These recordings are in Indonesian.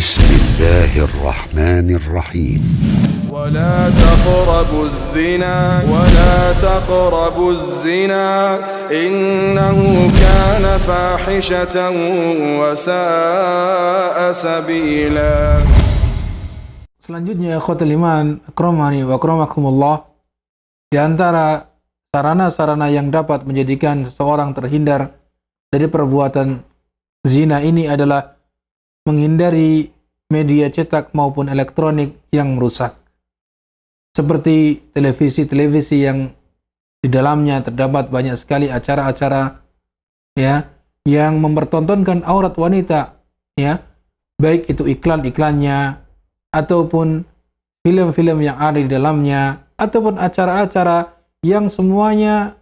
بسم الله الرحمن الرحيم ولا تقربوا الزنا إنه كان فاحشة وساء سبيلا. Selanjutnya ikhwatul iman, akramani wa akramakumullah, di antara sarana-sarana yang dapat menjadikan seseorang terhindar dari perbuatan zina ini adalah menghindari media cetak maupun elektronik yang merusak. Seperti televisi-televisi yang di dalamnya terdapat banyak sekali acara-acara ya yang mempertontonkan aurat wanita, ya, baik itu iklan-iklannya ataupun film-film yang ada di dalamnya ataupun acara-acara yang semuanya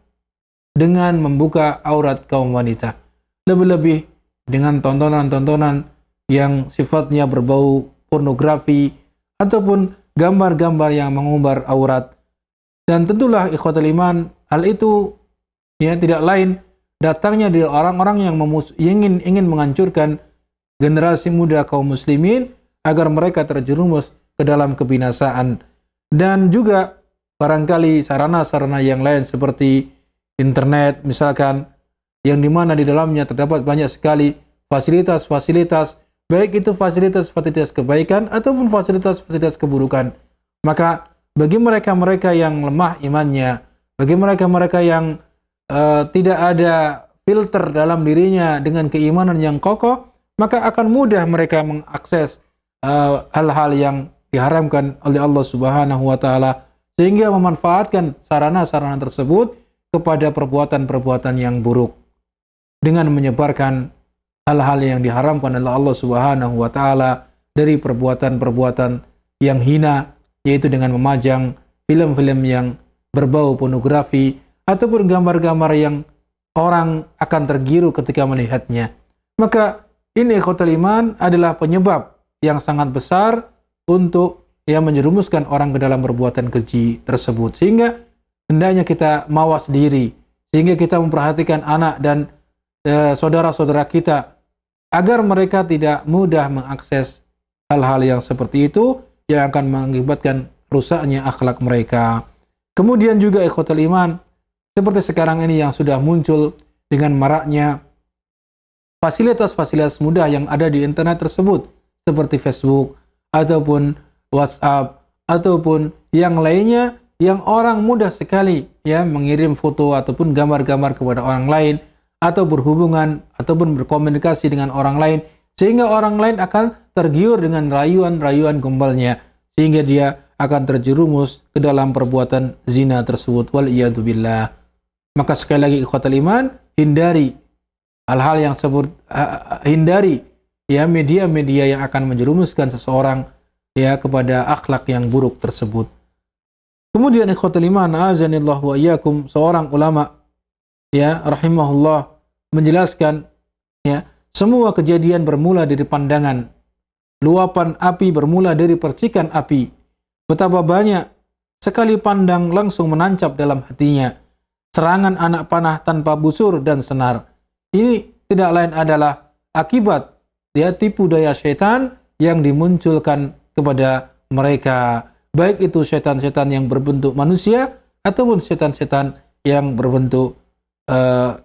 dengan membuka aurat kaum wanita. Lebih-lebih dengan tontonan-tontonan yang sifatnya berbau pornografi ataupun gambar-gambar yang mengumbar aurat. Dan tentulah ikhwatul iman, hal itu ya tidak lain datangnya dari orang-orang yang ingin menghancurkan generasi muda kaum muslimin agar mereka terjerumus ke dalam kebinasaan. Dan juga barangkali sarana-sarana yang lain seperti internet misalkan, yang dimana di dalamnya terdapat banyak sekali fasilitas-fasilitas, baik itu fasilitas-fasilitas kebaikan ataupun fasilitas-fasilitas keburukan. Maka bagi mereka-mereka yang lemah imannya, bagi mereka-mereka yang tidak ada filter dalam dirinya dengan keimanan yang kokoh, maka akan mudah mereka mengakses hal-hal yang diharamkan oleh Allah Subhanahu wa taala, sehingga memanfaatkan sarana-sarana tersebut kepada perbuatan-perbuatan yang buruk dengan menyebarkan hal-hal yang diharamkan oleh Allah Subhanahu wa taala dari perbuatan-perbuatan yang hina, yaitu dengan memajang film-film yang berbau pornografi ataupun gambar-gambar yang orang akan tergiru ketika melihatnya. Maka ini ikhwatul iman adalah penyebab yang sangat besar untuk menjerumuskan orang ke dalam perbuatan keji tersebut, sehingga hendaknya kita mawas diri, sehingga kita memperhatikan anak dan saudara-saudara kita agar mereka tidak mudah mengakses hal-hal yang seperti itu yang akan mengakibatkan rusaknya akhlak mereka. Kemudian juga ikhwatul iman, seperti sekarang ini yang sudah muncul dengan maraknya fasilitas-fasilitas mudah yang ada di internet tersebut, seperti Facebook ataupun WhatsApp ataupun yang lainnya, yang orang mudah sekali mengirim foto ataupun gambar-gambar kepada orang lain, atau berhubungan ataupun berkomunikasi dengan orang lain, sehingga orang lain akan tergiur dengan rayuan-rayuan gombalnya, sehingga dia akan terjerumus ke dalam perbuatan zina tersebut, wal iyadu billah. Maka sekali lagi ikhwatul iman, hindari hal-hal yang hindari media-media yang akan menjerumuskan seseorang kepada akhlak yang buruk tersebut. Kemudian ikhwatul iman, azanillah wa iyyakum, seorang ulama rahimahullah menjelaskan semua kejadian bermula dari pandangan. Luapan api bermula dari percikan api. Betapa banyak sekali pandang langsung menancap dalam hatinya. Serangan anak panah tanpa busur dan senar. Ini tidak lain adalah akibat tipu daya syaitan yang dimunculkan kepada mereka, baik itu setan-setan yang berbentuk manusia ataupun setan-setan yang berbentuk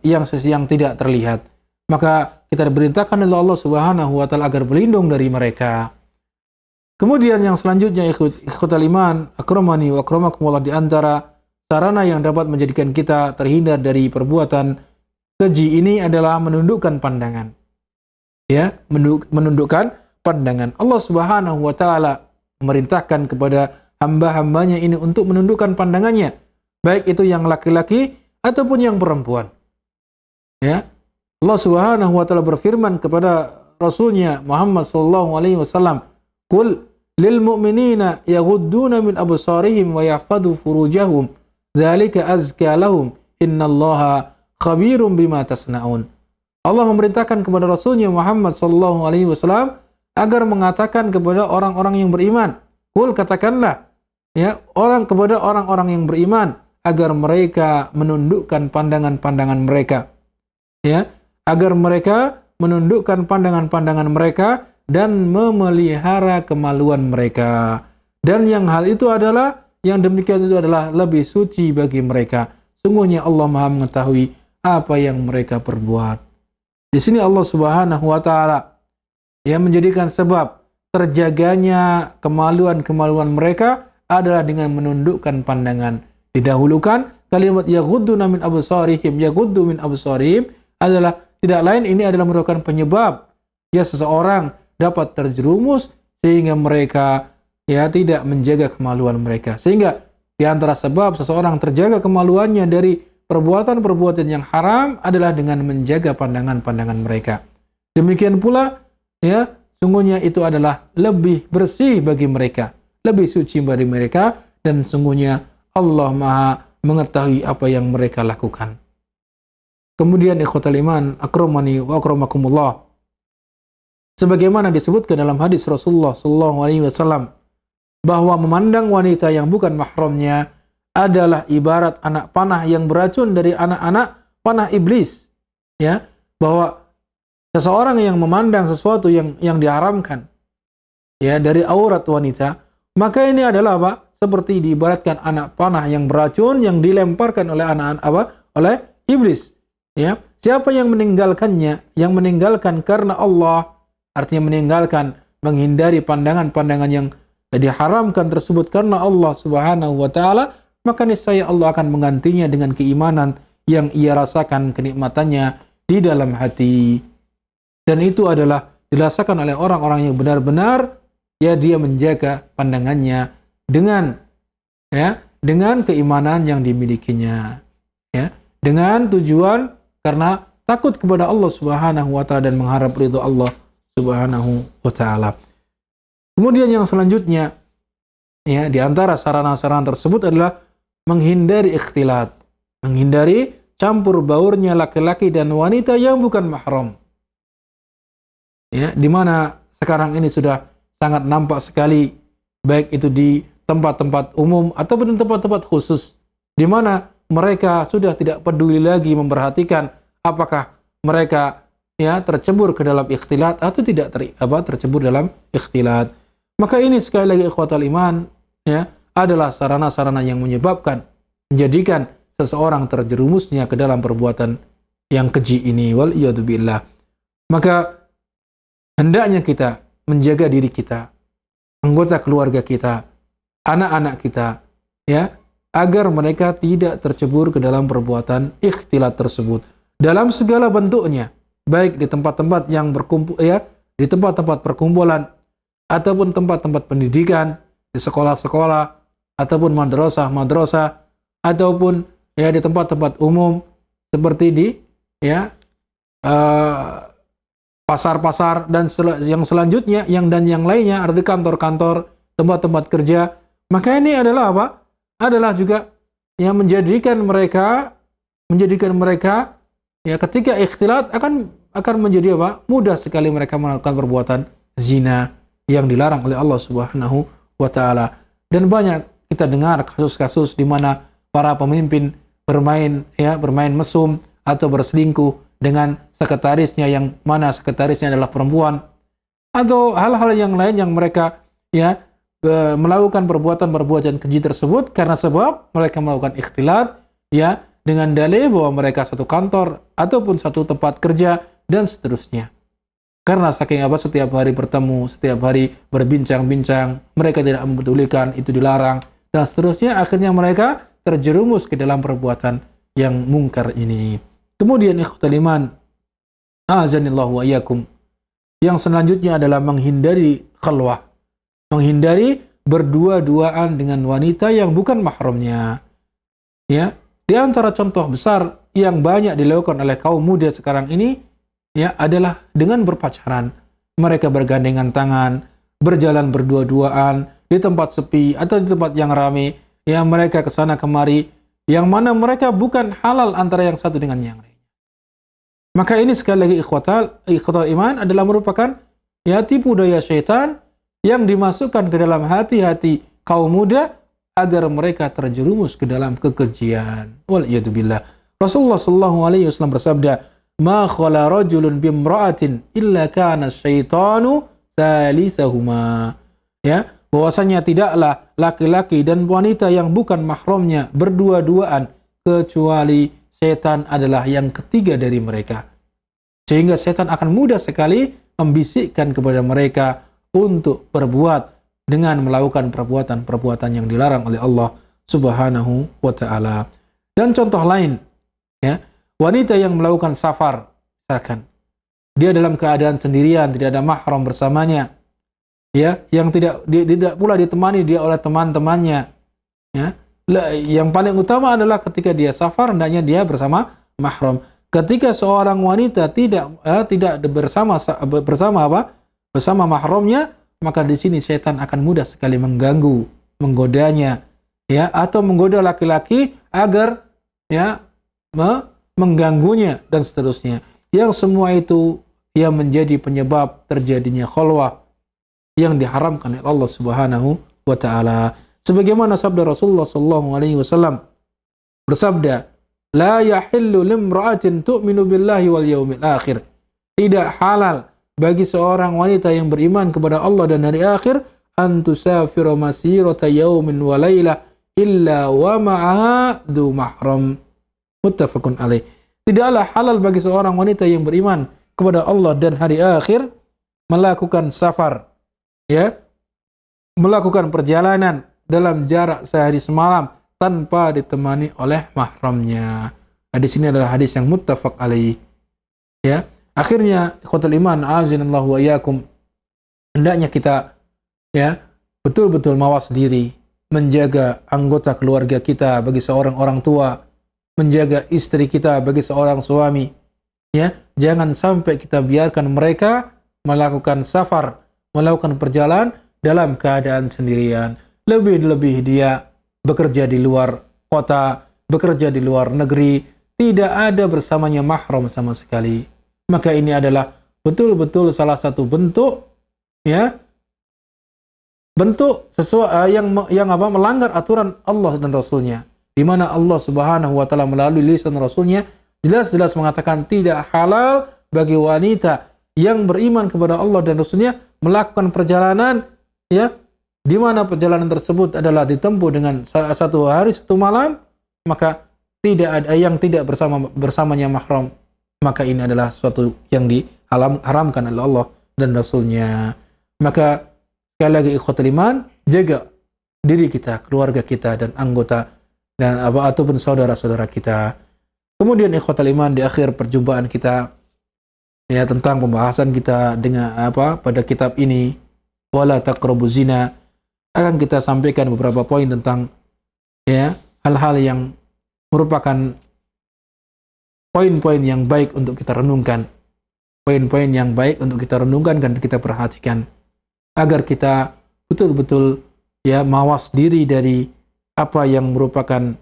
yang tidak terlihat. Maka kita diperintahkan oleh Allah Subhanahu wa taala agar berlindung dari mereka. Kemudian yang selanjutnya ikhwatul iman, akramani wa akramakumullah, di antara sarana yang dapat menjadikan kita terhindar dari perbuatan keji ini adalah menundukkan pandangan. Menundukkan pandangan. Allah Subhanahu wa taala memerintahkan kepada hamba-hambanya ini untuk menundukkan pandangannya, baik itu yang laki-laki ataupun yang perempuan. Allah Subhanahu wa taala berfirman kepada Rasulnya Muhammad sallallahu alaihi wasallam, "Qul lil mu'minina yaghudduna min absarihim wa yahfadhu furujahum, dzalika azka lahum, innallaha khabirum bima tasnaun." Allah memerintahkan kepada Rasulnya Muhammad sallallahu alaihi wasallam agar mengatakan kepada orang-orang yang beriman, "Qul," katakanlah kepada orang-orang yang beriman agar mereka menundukkan pandangan-pandangan mereka, agar mereka menundukkan pandangan-pandangan mereka dan memelihara kemaluan mereka. Dan yang hal itu adalah, yang demikian itu adalah lebih suci bagi mereka. Sungguhnya Allah Maha mengetahui apa yang mereka perbuat. Di sini Allah Subhanahu wa taala yang menjadikan sebab terjaganya kemaluan-kemaluan mereka adalah dengan menundukkan pandangan. Didahulukan kalimat yaghudduna min absarihim, yaghuddu min absarihim adalah tidak lain, ini adalah merupakan penyebab ya seseorang dapat terjerumus sehingga mereka ya tidak menjaga kemaluan mereka. Sehingga di antara sebab seseorang terjaga kemaluannya dari perbuatan-perbuatan yang haram adalah dengan menjaga pandangan-pandangan mereka. Demikian pula ya, sungguhnya itu adalah lebih bersih bagi mereka, lebih suci bagi mereka, dan sungguhnya Allah Maha mengetahui apa yang mereka lakukan. Kemudian ikhwatal iman, akramani wa akramakumullah, sebagaimana disebutkan dalam hadis Rasulullah sallallahu alaihi wasallam bahwa memandang wanita yang bukan mahramnya adalah ibarat anak panah yang beracun dari anak-anak panah iblis. Ya, bahwa seseorang yang memandang sesuatu yang diharamkan ya dari aurat wanita, maka ini adalah apa? Seperti diibaratkan anak panah yang beracun yang dilemparkan oleh oleh iblis. Ya, siapa yang meninggalkannya? Yang meninggalkan karena Allah, artinya meninggalkan, menghindari pandangan-pandangan yang diharamkan tersebut karena Allah Subhanahu wa taala, maka niscaya Allah akan menggantinya dengan keimanan yang ia rasakan kenikmatannya di dalam hati. Dan itu adalah dirasakan oleh orang-orang yang benar-benar ya dia menjaga pandangannya dengan keimanan yang dimilikinya, ya, dengan tujuan karena takut kepada Allah Subhanahu wa taala dan mengharap ridha Allah Subhanahu wa taala. Kemudian yang selanjutnya ya, di antara sarana-sarana tersebut adalah menghindari ikhtilat, menghindari campur baurnya laki-laki dan wanita yang bukan mahram. Ya, di mana sekarang ini sudah sangat nampak sekali, baik itu di tempat-tempat umum ataupun di tempat-tempat khusus, di mana mereka sudah tidak peduli lagi memperhatikan apakah mereka ya tercebur ke dalam ikhtilat atau tidak tercebur dalam ikhtilat. Maka ini sekali lagi ikhwatal iman ya adalah sarana-sarana yang menjadikan seseorang terjerumusnya ke dalam perbuatan yang keji ini, wal iyadu billah. Maka hendaknya kita menjaga diri kita, anggota keluarga kita, anak-anak kita, ya, agar mereka tidak tercebur ke dalam perbuatan ikhtilat tersebut dalam segala bentuknya, baik di tempat-tempat yang berkumpul, ya, di tempat-tempat perkumpulan ataupun tempat-tempat pendidikan, di sekolah-sekolah ataupun madrasah-madrasah ataupun ya di tempat-tempat umum seperti di ya pasar-pasar dan yang selanjutnya yang lainnya, ada di kantor-kantor, tempat-tempat kerja. Maka ini adalah apa? Adalah juga yang menjadikan mereka ya ketika ikhtilat akan menjadi apa? Mudah sekali mereka melakukan perbuatan zina yang dilarang oleh Allah Subhanahu wa taala. Dan banyak kita dengar kasus-kasus di mana para pemimpin bermain mesum atau berselingkuh dengan sekretarisnya yang mana sekretarisnya adalah perempuan, atau hal-hal yang lain yang mereka ya melakukan perbuatan keji tersebut karena sebab mereka melakukan ikhtilat ya dengan dalih bahwa mereka satu kantor ataupun satu tempat kerja dan seterusnya. Karena saking setiap hari bertemu, setiap hari berbincang-bincang, mereka tidak mempedulikan itu dilarang dan seterusnya, akhirnya mereka terjerumus ke dalam perbuatan yang mungkar ini. Kemudian ikhwatal iman, azanillahu wa iyyakum, yang selanjutnya adalah menghindari khalwah, menghindari berdua-duaan dengan wanita yang bukan mahramnya. Ya, di antara contoh besar yang banyak dilakukan oleh kaum muda sekarang ini ya adalah dengan berpacaran. Mereka bergandengan tangan, berjalan berdua-duaan di tempat sepi atau di tempat yang ramai. Ya, mereka ke sana kemari, yang mana mereka bukan halal antara yang satu dengan yang lain. Maka ini sekali lagi ikhwatal iman adalah merupakan ya tipu daya syaitan yang dimasukkan ke dalam hati-hati kaum muda agar mereka terjerumus ke dalam kekejian. Wal iyadu billah. Rasulullah sallallahu alaihi wasallam bersabda, "Ma khala rajulun bimra'atin illa kana syaitanu salisahuma. Ya, bahwasanya tidaklah laki-laki dan wanita yang bukan mahramnya berdua-duaan kecuali setan adalah yang ketiga dari mereka. Sehingga setan akan mudah sekali membisikkan kepada mereka untuk berbuat dengan melakukan perbuatan-perbuatan yang dilarang oleh Allah Subhanahu wa taala. Dan contoh lain, ya, wanita yang melakukan safar, misalkan dia dalam keadaan sendirian, tidak ada mahram bersamanya, ya, yang tidak pula ditemani dia oleh teman-temannya, ya. Yang paling utama adalah ketika dia safar hendaknya dia bersama mahram. Ketika seorang wanita tidak bersama mahramnya, maka di sini setan akan mudah sekali mengganggu, menggodanya, ya, atau menggoda laki-laki agar, ya, mengganggunya dan seterusnya. Yang semua itu yang menjadi penyebab terjadinya khulwah yang diharamkan oleh Allah Subhanahu wa taala. Sebagaimana sabda Rasulullah sallallahu alaihi wasallam bersabda, "La yahillu limra'atin tu'minu billahi wal yawmil akhir." Tidak halal bagi seorang wanita yang beriman kepada Allah dan hari akhir an tusafira masirata yaumin wa lailah illa wa ma'aha dzu mahram. Muttafaqun alaih. Tidaklah halal bagi seorang wanita yang beriman kepada Allah dan hari akhir melakukan safar, ya, melakukan perjalanan dalam jarak sehari semalam tanpa ditemani oleh mahramnya. Hadis ini adalah hadis yang muttafaq alaih. Ya, akhirnya ikhwatul iman, azinallahu wa iyyakum, hendaknya kita, ya, betul-betul mawas diri, menjaga anggota keluarga kita bagi seorang orang tua, menjaga istri kita bagi seorang suami, ya. Jangan sampai kita biarkan mereka melakukan safar, melakukan perjalanan dalam keadaan sendirian. Lebih-lebih dia bekerja di luar kota, bekerja di luar negeri, tidak ada bersamanya mahram sama sekali. Maka ini adalah betul-betul salah satu bentuk, ya, bentuk sesuatu yang melanggar aturan Allah dan Rasulnya, di mana Allah Subhanahu wa taala melalui lisan Rasulnya jelas-jelas mengatakan tidak halal bagi wanita yang beriman kepada Allah dan Rasulnya melakukan perjalanan, ya, di mana perjalanan tersebut adalah ditempuh dengan satu hari satu malam, maka tidak ada yang tidak bersamanya mahram, maka ini adalah suatu yang diharamkan oleh Allah dan Rasulnya. Maka sekali lagi ikhwatul iman, jaga diri kita, keluarga kita dan anggota dan ataupun saudara-saudara kita. Kemudian ikhwatul iman, di akhir perjumpaan kita, ya, tentang pembahasan kita dengan pada kitab ini, wala taqrabuz zina, akan kita sampaikan beberapa poin tentang, ya, hal-hal yang merupakan poin-poin yang baik untuk kita renungkan, poin-poin yang baik untuk kita renungkan dan kita perhatikan agar kita betul-betul, ya, mawas diri dari apa yang merupakan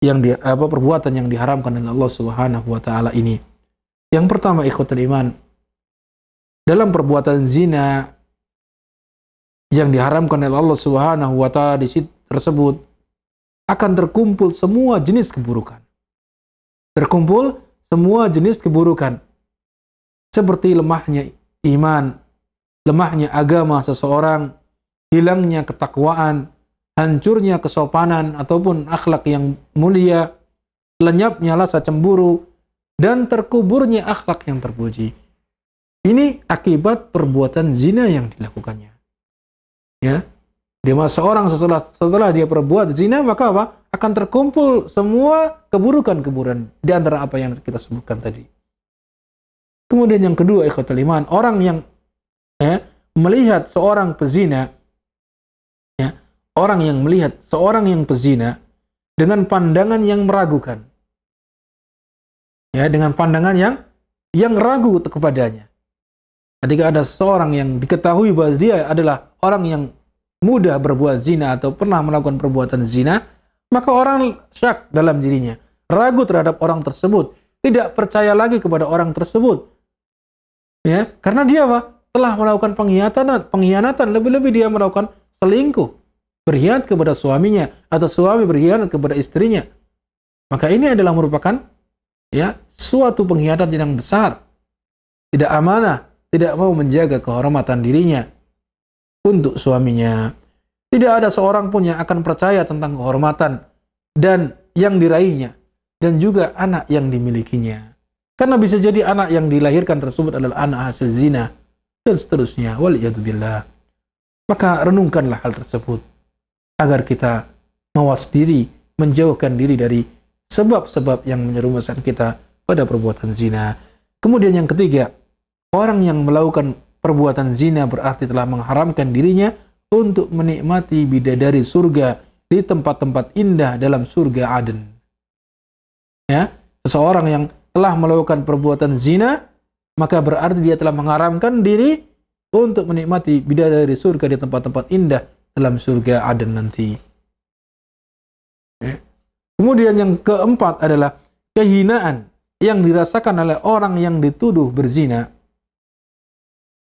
perbuatan yang diharamkan oleh Allah Subhanahu wa taala ini. Yang pertama ikhwatul iman, dalam perbuatan zina yang diharamkan oleh Allah Subhanahu wa taala di situ tersebut akan terkumpul semua jenis keburukan. Terkumpul semua jenis keburukan. Seperti lemahnya iman, lemahnya agama seseorang, hilangnya ketakwaan, hancurnya kesopanan ataupun akhlak yang mulia, lenyapnya rasa cemburu, dan terkuburnya akhlak yang terpuji. Ini akibat perbuatan zina yang dilakukannya. Ya, di masa seorang setelah dia perbuat zina, maka apa? Akan terkumpul semua keburukan-keburukan di antara apa yang kita sebutkan tadi. Kemudian yang kedua ikhwatul iman, orang yang, ya, melihat seorang pezina, ya, orang yang melihat seorang yang pezina dengan pandangan yang meragukan, ya, dengan pandangan yang ragu kepadanya. Ketika ada seorang yang diketahui bahwa dia adalah orang yang mudah berbuat zina atau pernah melakukan perbuatan zina, maka orang syak dalam dirinya, ragu terhadap orang tersebut, tidak percaya lagi kepada orang tersebut, ya, karena dia telah melakukan pengkhianatan, lebih-lebih dia melakukan selingkuh, berkhianat kepada suaminya atau suami berkhianat kepada istrinya. Maka ini adalah merupakan, ya, suatu pengkhianatan yang besar, tidak amanah, tidak mau menjaga kehormatan dirinya untuk suaminya. Tidak ada seorang pun yang akan percaya tentang kehormatan dan yang diraihnya dan juga anak yang dimilikinya. Karena bisa jadi anak yang dilahirkan tersebut adalah anak hasil zina dan seterusnya. Waliyadzubillah. Maka renungkanlah hal tersebut agar kita mawas diri, menjauhkan diri dari sebab-sebab yang menyerumuskan kita pada perbuatan zina. Kemudian yang ketiga, orang yang melakukan perbuatan zina berarti telah mengharamkan dirinya untuk menikmati bidadari surga di tempat-tempat indah dalam surga Aden. Ya, seseorang yang telah melakukan perbuatan zina, maka berarti dia telah mengharamkan diri untuk menikmati bidadari surga di tempat-tempat indah dalam surga Aden nanti. Ya. Kemudian yang keempat adalah kehinaan yang dirasakan oleh orang yang dituduh berzina.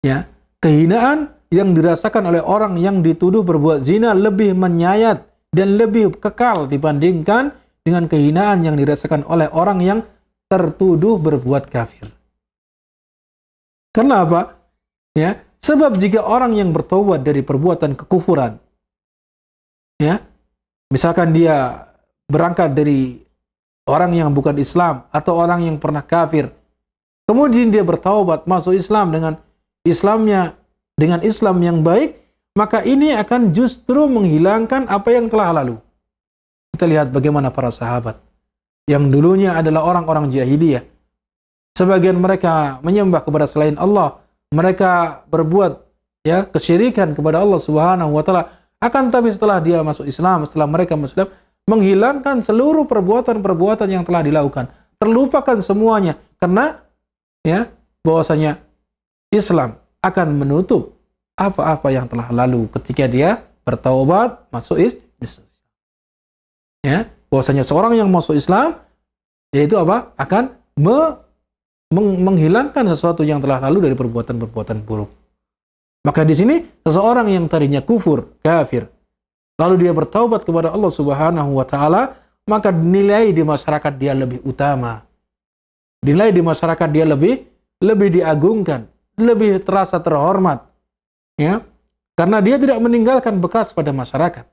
Ya, kehinaan yang dirasakan oleh orang yang dituduh berbuat zina lebih menyayat dan lebih kekal dibandingkan dengan kehinaan yang dirasakan oleh orang yang tertuduh berbuat kafir. Kenapa? Ya, sebab jika orang yang bertaubat dari perbuatan kekufuran, ya, misalkan dia berangkat dari orang yang bukan Islam atau orang yang pernah kafir, kemudian dia bertaubat masuk Islam dengan Islamnya dengan Islam yang baik, maka ini akan justru menghilangkan apa yang telah lalu. Kita lihat bagaimana para sahabat yang dulunya adalah orang-orang jahiliyah. Sebagian mereka menyembah kepada selain Allah, mereka berbuat ya kesyirikan kepada Allah Subhanahu wa taala. Akan tapi setelah dia masuk Islam, setelah mereka Muslim, menghilangkan seluruh perbuatan-perbuatan yang telah dilakukan, terlupakan semuanya karena ya bahwasanya Islam akan menutup apa-apa yang telah lalu ketika dia bertaubat masuk Islam. Ya, bahwasanya seorang yang masuk Islam yaitu apa? Akan menghilangkan sesuatu yang telah lalu dari perbuatan-perbuatan buruk. Maka di sini seseorang yang tadinya kufur, kafir, lalu dia bertaubat kepada Allah Subhanahu wa taala, maka nilai di masyarakat dia lebih utama. Nilai di masyarakat dia lebih diagungkan, lebih terasa terhormat, ya, karena dia tidak meninggalkan bekas pada masyarakat.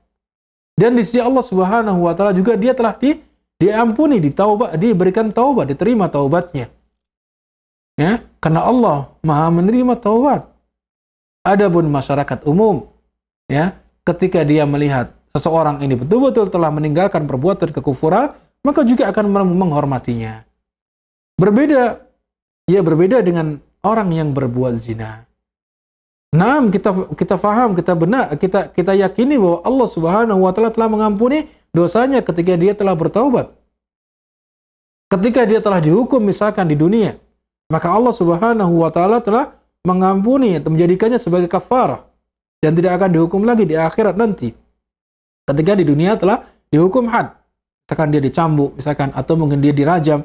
Dan di sisi Allah Subhanahu wa taala juga dia telah diampuni, diberikan taubat, diterima taubatnya. Ya, karena Allah Maha menerima taubat. Adapun masyarakat umum, ya, ketika dia melihat seseorang ini betul-betul telah meninggalkan perbuatan kekufuran, maka juga akan menghormatinya. Berbeda dengan orang yang berbuat zina. Nah, kita faham, kita yakini bahwa Allah Subhanahu wa taala telah mengampuni dosanya ketika dia telah bertaubat. Ketika dia telah dihukum misalkan di dunia, maka Allah Subhanahu wa taala telah mengampuni atau menjadikannya sebagai kafarah dan tidak akan dihukum lagi di akhirat nanti. Ketika di dunia telah dihukum had, misalkan dia dicambuk misalkan atau mungkin dia dirajam,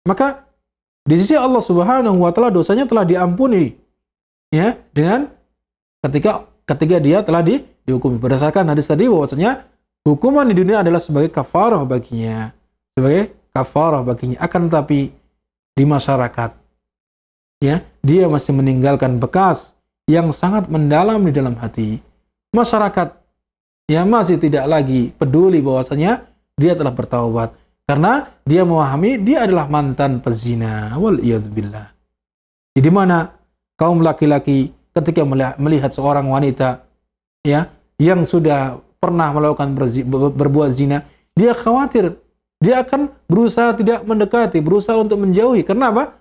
maka di sisi Allah Subhanahu wa taala dosanya telah diampuni, ya, dengan ketika dia telah dihukum. Berdasarkan hadis tadi bahwasanya hukuman di dunia adalah sebagai kafarah baginya, akan tetapi di masyarakat, ya, dia masih meninggalkan bekas yang sangat mendalam di dalam hati. Masyarakat ya masih tidak lagi peduli bahwasanya dia telah bertaubat. Karena dia memahami dia adalah mantan pezina. Waliyadzubillah. Di mana kaum laki-laki ketika melihat seorang wanita ya yang sudah pernah melakukan berbuat zina, dia khawatir, dia akan berusaha tidak mendekati, berusaha untuk menjauhi. Karena apa?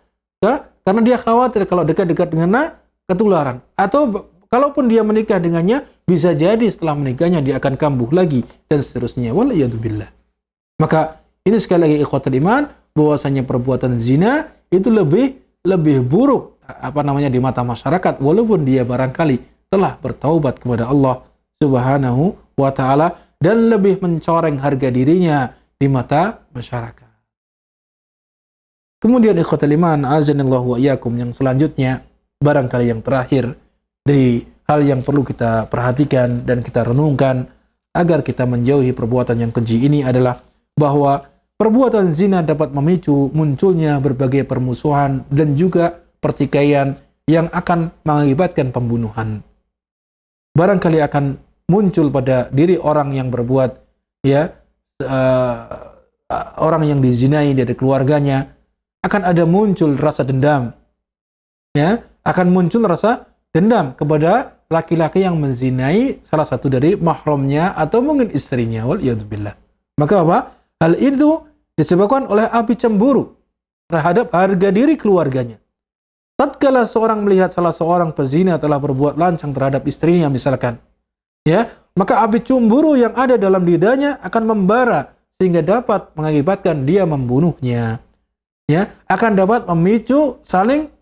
Karena dia khawatir kalau dekat-dekat dengannya ketularan. Atau kalaupun dia menikah dengannya, bisa jadi setelah menikahnya dia akan kambuh lagi dan seterusnya. Waliyadzubillah. Maka ini sekali lagi ikhwatul iman, bahwasanya perbuatan zina itu lebih buruk di mata masyarakat, walaupun dia barangkali telah bertaubat kepada Allah Subhanahu wa taala dan lebih mencoreng harga dirinya di mata masyarakat. Kemudian ikhwatul iman, azanillahu wa iyyakum, yang selanjutnya barangkali yang terakhir dari hal yang perlu kita perhatikan dan kita renungkan agar kita menjauhi perbuatan yang keji ini adalah bahwa perbuatan zina dapat memicu munculnya berbagai permusuhan dan juga pertikaian yang akan mengakibatkan pembunuhan. Barangkali akan muncul pada diri orang yang berbuat, ya, orang yang dizinai dari keluarganya, akan ada muncul rasa dendam, ya, akan muncul rasa dendam kepada laki-laki yang menzinai salah satu dari mahramnya atau mungkin istrinya, waliyadzubillah. Maka apa? Hal itu disebabkan oleh api cemburu terhadap harga diri keluarganya. Tatkala seorang melihat salah seorang pezina telah berbuat lancang terhadap istrinya misalkan, ya, maka api cemburu yang ada dalam dirinya akan membara sehingga dapat mengakibatkan dia membunuhnya. Ya, akan dapat memicu saling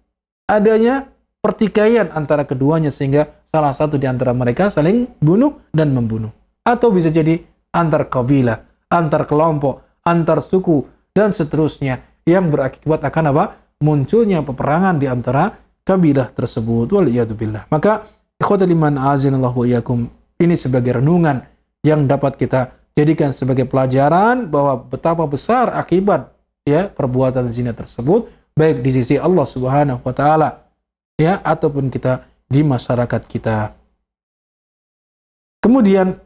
adanya pertikaian antara keduanya sehingga salah satu di antara mereka saling bunuh dan membunuh. Atau bisa jadi antar kabilah, antar kelompok, antar suku dan seterusnya yang berakibat akan apa? Munculnya peperangan di antara kabilah tersebut. Waliyadzubillah. Maka ikhwatul iman azinallahu wa iyyakum, ini sebagai renungan yang dapat kita jadikan sebagai pelajaran bahwa betapa besar akibat, ya, perbuatan zina tersebut baik di sisi Allah Subhanahu wa taala, ya, ataupun kita di masyarakat kita. Kemudian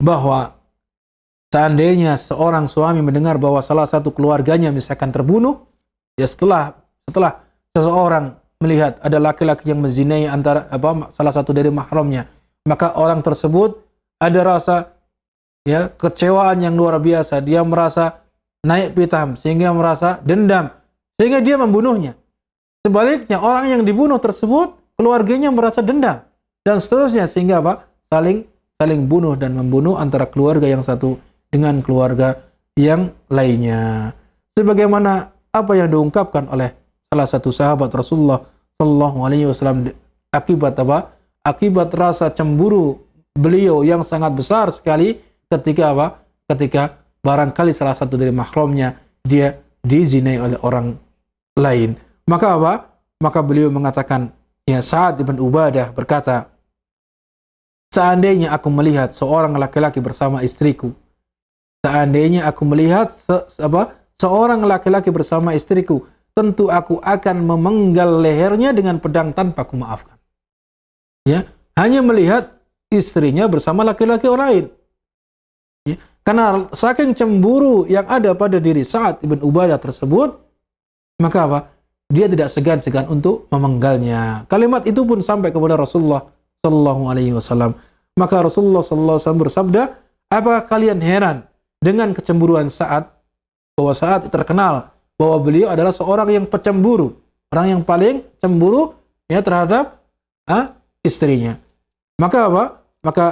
bahwa seandainya seorang suami mendengar bahwa salah satu keluarganya misalkan terbunuh, ya, setelah seseorang melihat ada laki-laki yang menzinai antara salah satu dari mahramnya, maka orang tersebut ada rasa, ya, kecewaan yang luar biasa. Dia merasa naik pitam sehingga merasa dendam sehingga dia membunuhnya. Sebaliknya orang yang dibunuh tersebut keluarganya merasa dendam dan seterusnya sehingga apa? Saling bunuh dan membunuh antara keluarga yang satu dengan keluarga yang lainnya. Sebagaimana apa yang diungkapkan oleh salah satu sahabat Rasulullah sallallahu alaihi wasallam akibat apa? Akibat rasa cemburu beliau yang sangat besar sekali ketika apa? Ketika barangkali salah satu dari mahramnya dia dizinai oleh orang lain. Maka apa? Maka beliau mengatakan, ya, Sa'ad bin Ubadah berkata, seandainya aku melihat seorang laki-laki bersama istriku, seandainya aku melihat seorang laki-laki bersama istriku, tentu aku akan memenggal lehernya dengan pedang tanpa aku maafkan. Ya, hanya melihat istrinya bersama laki-laki lain. Ya, karena saking cemburu yang ada pada diri Sa'ad bin Ubadah tersebut, maka apa? Dia tidak segan-segan untuk memenggalnya. Kalimat itu pun sampai kepada Rasulullah sallallahu alaihi wasallam. Maka Rasulullah sallallahu alaihi wasallam bersabda, "Apakah kalian heran dengan kecemburuan Sa'ad?" Bahwa Sa'ad terkenal bahwa beliau adalah seorang yang pecemburu, orang yang paling cemburu, ya, terhadap istrinya. Maka apa? Maka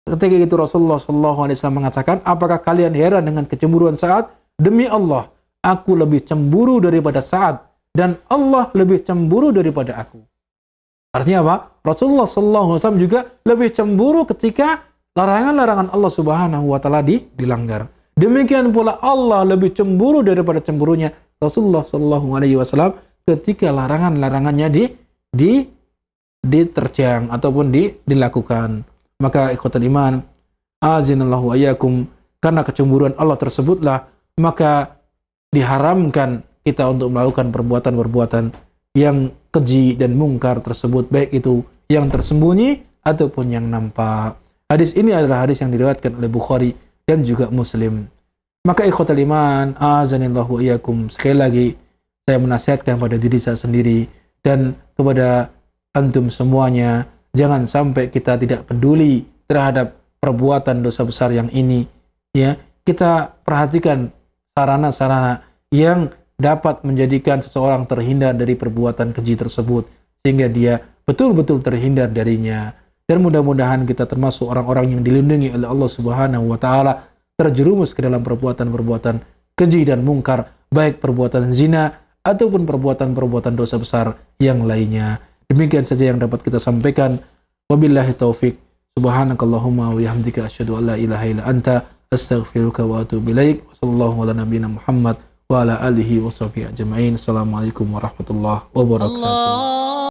ketika itu Rasulullah sallallahu alaihi wasallam mengatakan, "Apakah kalian heran dengan kecemburuan Sa'ad? Demi Allah, aku lebih cemburu daripada Sa'ad dan Allah lebih cemburu daripada aku." Artinya apa? Rasulullah sallallahu alaihi wasallam juga lebih cemburu ketika larangan-larangan Allah Subhanahu wa taala dilanggar. Demikian pula Allah lebih cemburu daripada cemburunya Rasulullah sallallahu alaihi wasallam ketika larangan-larangannya diterjang ataupun dilakukan. Maka ikhwatul iman azinallahu wa iyyakum, karena kecemburuan Allah tersebutlah maka diharamkan kita untuk melakukan perbuatan-perbuatan yang keji dan mungkar tersebut, baik itu yang tersembunyi ataupun yang nampak. Hadis ini adalah hadis yang diriwayatkan oleh Bukhari dan juga Muslim. Maka ikhwatul iman azanillahu wa iyyakum, sekali lagi saya menasihatkan pada diri saya sendiri dan kepada antum semuanya, jangan sampai kita tidak peduli terhadap perbuatan dosa besar yang ini, ya. Kita perhatikan sarana-sarana yang dapat menjadikan seseorang terhindar dari perbuatan keji tersebut sehingga dia betul-betul terhindar darinya. Dan mudah-mudahan kita termasuk orang-orang yang dilindungi oleh Allah Subhanahu wa taala, terjerumus ke dalam perbuatan-perbuatan keji dan mungkar, baik perbuatan zina ataupun perbuatan-perbuatan dosa besar yang lainnya. Demikian saja yang dapat kita sampaikan. Wabillahi taufik. Subhanakallahumma wa bihamdika asyhadu an la ilaha illa anta astaghfiruka wa atubu ilaik. Wassallallahu ala nabiyyina Muhammad wa ala alihi wa sahbihi ajma'in. Assalamualaikum warahmatullahi wabarakatuh.